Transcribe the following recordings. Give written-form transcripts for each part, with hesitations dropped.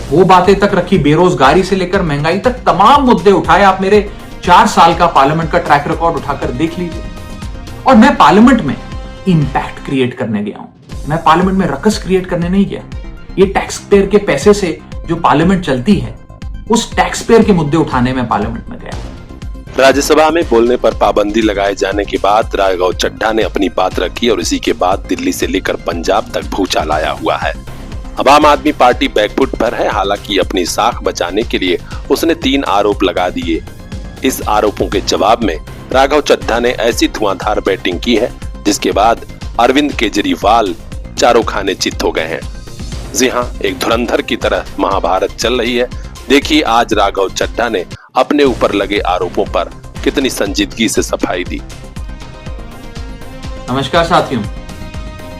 वो बातें तक रखी, बेरोजगारी से लेकर महंगाई तक तमाम मुद्दे उठाए। आप मेरे 4 साल का पार्लियामेंट का ट्रैक रिकॉर्ड उठाकर देख लीजिए। और मैं पार्लियामेंट में इंपैक्ट क्रिएट करने गया हूं, मैं पार्लियामेंट में रकस क्रिएट करने नहीं गया। ये टैक्स पेयर के पैसे से जो पार्लियामेंट चलती है, उस टैक्स पेयर के मुद्दे उठाने में पार्लियामेंट में गया। राज्यसभा में बोलने पर पाबंदी लगाए जाने के बाद राघव चड्ढा ने अपनी बात रखी और इसी के बाद दिल्ली से लेकर पंजाब तक भूचाल आया हुआ है। अब आम आदमी पार्टी बैकफुट पर है। हालांकि अपनी साख बचाने के लिए उसने 3 आरोप लगा दिए। इस आरोपों के जवाब में राघव चड्ढा ने ऐसी धुआंधार बैटिंग की है जिसके बाद अरविंद केजरीवाल चारों खाने चित हो गए हैं। जी हाँ, एक धुरंधर की तरह महाभारत चल रही है। देखिए आज राघव चड्ढा ने अपने ऊपर लगे आरोपों पर कितनी संजीदगी से सफाई दी। नमस्कार साथियों,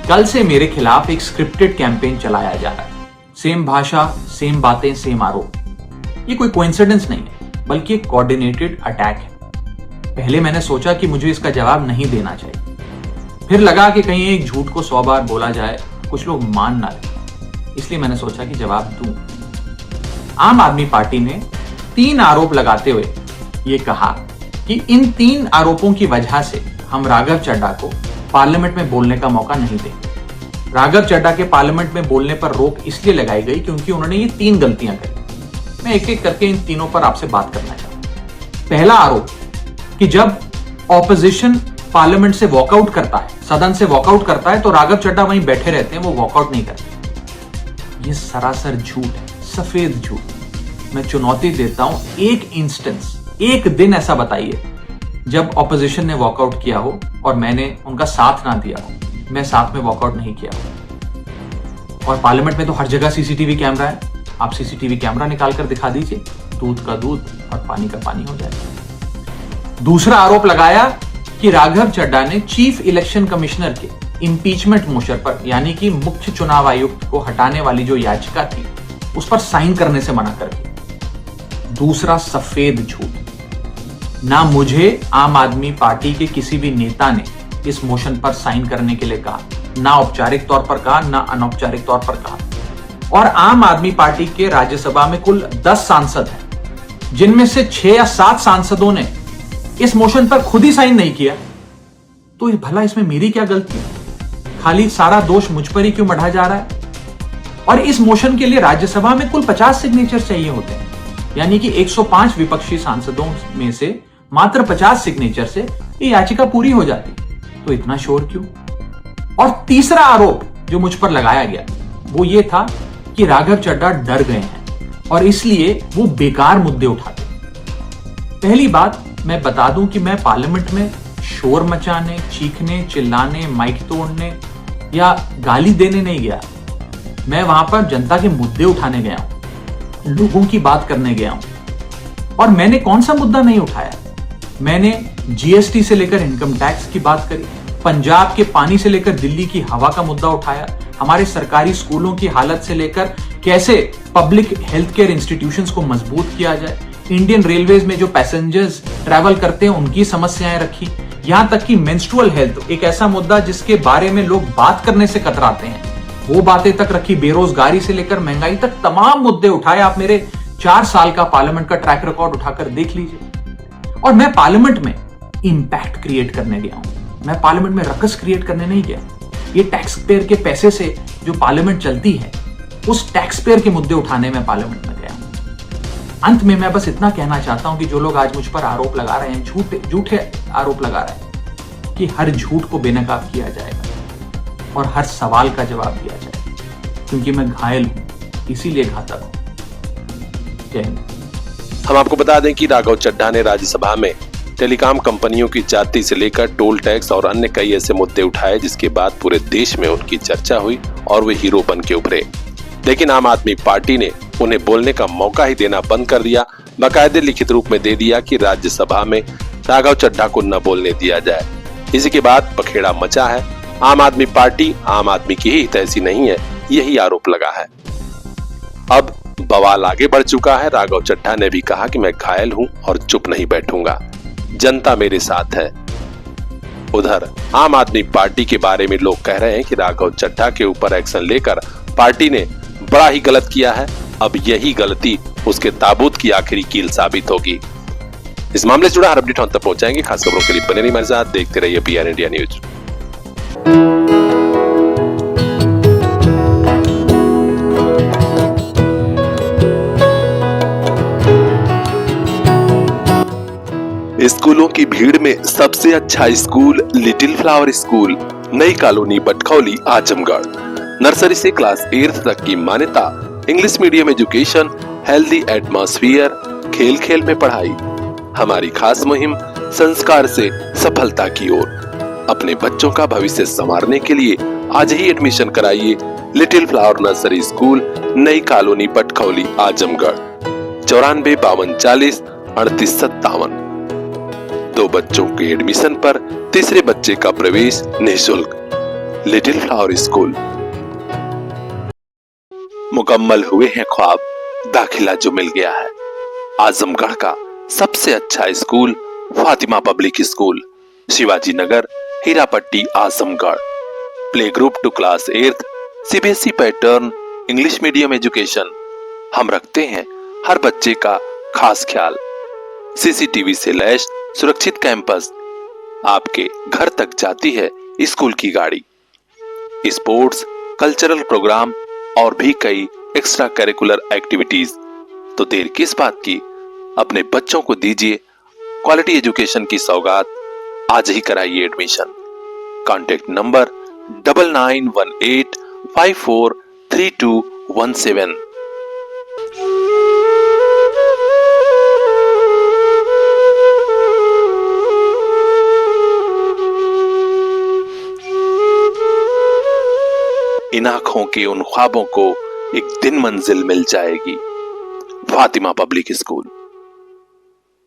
कल से मेरे खिलाफ एक स्क्रिप्टेड कैंपेन चलाया जा रहा है। सेम भाषा, सेम बातें, सेम आरोप। ये कोई कोइंसिडेंस नहीं है, बल्कि एक कोऑर्डिनेटेड अटैक है। पहले मैंने सोचा कि मुझे इसका जवाब नहीं देना चाहिए, फिर लगा कि कहीं एक झूठ को 100 बार बोला जाए, कुछ लोग मान ना लें, इसलिए मैंने सोचा कि जवाब दूं। आम आदमी पार्टी ने 3 आरोप लगाते हुए ये कहा कि इन 3 आरोपों की वजह से हम राघव चड्ढा को पार्लियामेंट में बोलने का मौका नहीं देंगे। राघव चड्ढा के पार्लियामेंट में बोलने पर रोक इसलिए लगाई गई क्योंकि उन्होंने ये 3 गलतियां करी। मैं एक एक करके इन तीनों पर आपसे बात करना चाहता हूं। पहला आरोप कि जब ऑपोजिशन पार्लियामेंट से वॉकआउट करता है, सदन से वॉकआउट करता है, तो राघव चड्ढा वहीं बैठे रहते हैं, वो वॉकआउट नहीं करते। ये सरासर झूठ है, सफेद झूठ। मैं चुनौती देता हूं, एक इंस्टेंस, एक दिन ऐसा बताइए जब ऑपोजिशन ने वॉकआउट किया हो और मैंने उनका साथ ना दिया हो, मैं साथ में वॉकआउट नहीं किया हो। और पार्लियामेंट में तो हर जगह सीसीटीवी कैमरा है, आप सीसीटीवी कैमरा निकाल कर दिखा दीजिए, दूध का दूध और पानी का पानी हो जाएगा। दूसरा आरोप लगाया कि राघव चड्ढा ने चीफ इलेक्शन कमिश्नर के इंपीचमेंट मोशन पर, यानी कि मुख्य चुनाव आयुक्त को हटाने वाली जो याचिका थी, उस पर साइन करने से मना कर दिया। दूसरा सफेद झूठ। ना मुझे आम आदमी पार्टी के किसी भी नेता ने इस मोशन पर साइन करने के लिए कहा, ना औपचारिक तौर पर कहा, ना अनौपचारिक तौर पर कहा। और आम आदमी पार्टी के राज्यसभा में कुल 10 सांसद हैं, जिनमें से 6 या 7 सांसदों ने इस मोशन पर खुद ही साइन नहीं किया। तो भला इसमें मेरी क्या गलती? खाली सारा दोष मुझ पर ही क्यों मढ़ा जा रहा है? और इस मोशन के लिए राज्यसभा में कुल 50 सिग्नेचर चाहिए होते हैं, यानी कि 105 विपक्षी सांसदों में से मात्र 50 सिग्नेचर से ये याचिका पूरी हो जाती। तो इतना शोर क्यों? और तीसरा आरोप जो मुझ पर लगाया गया वो ये था कि राघव चड्ढा डर गए हैं और इसलिए वो बेकार मुद्दे उठाते। पहली बात मैं बता दूं कि मैं पार्लियामेंट में शोर मचाने, चीखने, चिल्लाने, माइक तोड़ने या गाली देने नहीं गया। मैं वहां पर जनता के मुद्दे उठाने गया हूं, लोगों की बात करने गया हूं। और मैंने कौन सा मुद्दा नहीं उठाया? मैंने जीएसटी से लेकर इनकम टैक्स की बात करी, पंजाब के पानी से लेकर दिल्ली की हवा का मुद्दा उठाया, हमारे सरकारी स्कूलों की हालत से लेकर कैसे पब्लिक हेल्थ केयर इंस्टीट्यूशंस को मजबूत किया जाए, इंडियन रेलवेज में जो पैसेंजर्स ट्रैवल करते हैं उनकी समस्याएं रखी, यहां तक कि मेंस्ट्रुअल हेल्थ, एक ऐसा मुद्दा जिसके बारे में लोग बात करने से कतराते हैं, वो बातें तक रखी। बेरोजगारी से लेकर महंगाई तक तमाम मुद्दे उठाए। आप मेरे 4 साल का पार्लियामेंट का ट्रैक रिकॉर्ड उठाकर देख लीजिए। और मैं पार्लियामेंट में इंपैक्ट क्रिएट करने गया हूं, मैं पार्लियामेंट में रकस क्रिएट करने नहीं गया। ये टैक्स पेयर के पैसे से जो पार्लियामेंट चलती है, उस टैक्स पेयर के मुद्दे उठाने में पार्लियामेंट में गया हूं। अंत में मैं बस इतना कहना चाहता हूं कि जो लोग आज मुझ पर आरोप लगा रहे हैं, झूठे आरोप लगा रहे हैं, कि हर झूठ को बेनकाब किया जाएगा और हर सवाल का जवाब दिया जाएगा, क्योंकि मैं घायल हूं, इसीलिए घातक हूं। जय हिंद। हम आपको बता दें कि राघव चड्ढा ने राज्यसभा में टेलीकॉम कंपनियों की जाति से लेकर टोल टैक्स और अन्य कई ऐसे मुद्दे उठाए जिसके बाद पूरे देश में उनकी चर्चा हुई और वे हीरो बन के उभरे। लेकिन आम आदमी पार्टी ने उन्हें बोलने का मौका ही देना बंद कर दिया। बाकायदे लिखित रूप में दे दिया कि राज्यसभा में राघव चड्ढा को न बोलने दिया जाए। इसी के बाद पखेड़ा मचा है। आम आदमी पार्टी आम आदमी की ही हितैषी नहीं है, यही आरोप लगा है। अब बवाल आगे बढ़ चुका है। राघव चड्ढा ने भी कहा कि मैं घायल हूं और चुप नहीं बैठूंगा, जनता मेरे साथ है। उधर आम आदमी पार्टी के बारे में लोग कह रहे हैं कि राघव चड्ढा के ऊपर एक्शन लेकर पार्टी ने बड़ा ही गलत किया है। अब यही गलती उसके ताबूत की आखिरी कील साबित होगी। इस मामले से जुड़ा हर अपडेट हम तक पहुंचाएंगे। खास खबरों के लिए बने रहिए हमारे साथ, देखते रहिए PR इंडिया न्यूज। स्कूलों की भीड़ में सबसे अच्छा स्कूल लिटिल फ्लावर स्कूल, नई कॉलोनी बटखौली आजमगढ़। नर्सरी से क्लास 8 तक की मान्यता, English medium education, healthy atmosphere, खेल खेल में पढ़ाई। हमारी खास मुहिम संस्कार से सफलता की ओर। अपने बच्चों का भविष्य संवारने के लिए आज ही एडमिशन कराइए लिटिल फ्लावर नर्सरी स्कूल, नई कॉलोनी बटखौली आजमगढ़। 94 52 40 38 57। 2 बच्चों के एडमिशन पर तीसरे बच्चे का प्रवेश निःशुल्क। Little flower school. मुकम्मल हुए हैं ख्वाब, दाखिला जो मिल गया है। आजमगढ़ का सबसे अच्छा school Fatima public school, Shivaji Nagar, Hirapatti Azamgarh. Play group to class 8, CBSE pattern, English medium education. हम रखते हैं हर बच्चे का खास ख्याल। CCTV से लैस सुरक्षित कैंपस, आपके घर तक जाती है स्कूल की गाड़ी। स्पोर्ट्स, कल्चरल प्रोग्राम और भी कई एक्स्ट्रा करिकुलर एक्टिविटीज। तो देर किस बात की, अपने बच्चों को दीजिए क्वालिटी एजुकेशन की सौगात। आज ही कराइए एडमिशन। Contact number 9918543217। इन आंखों के उन ख्वाबों को एक दिन मंजिल मिल जाएगी। Fatima public school.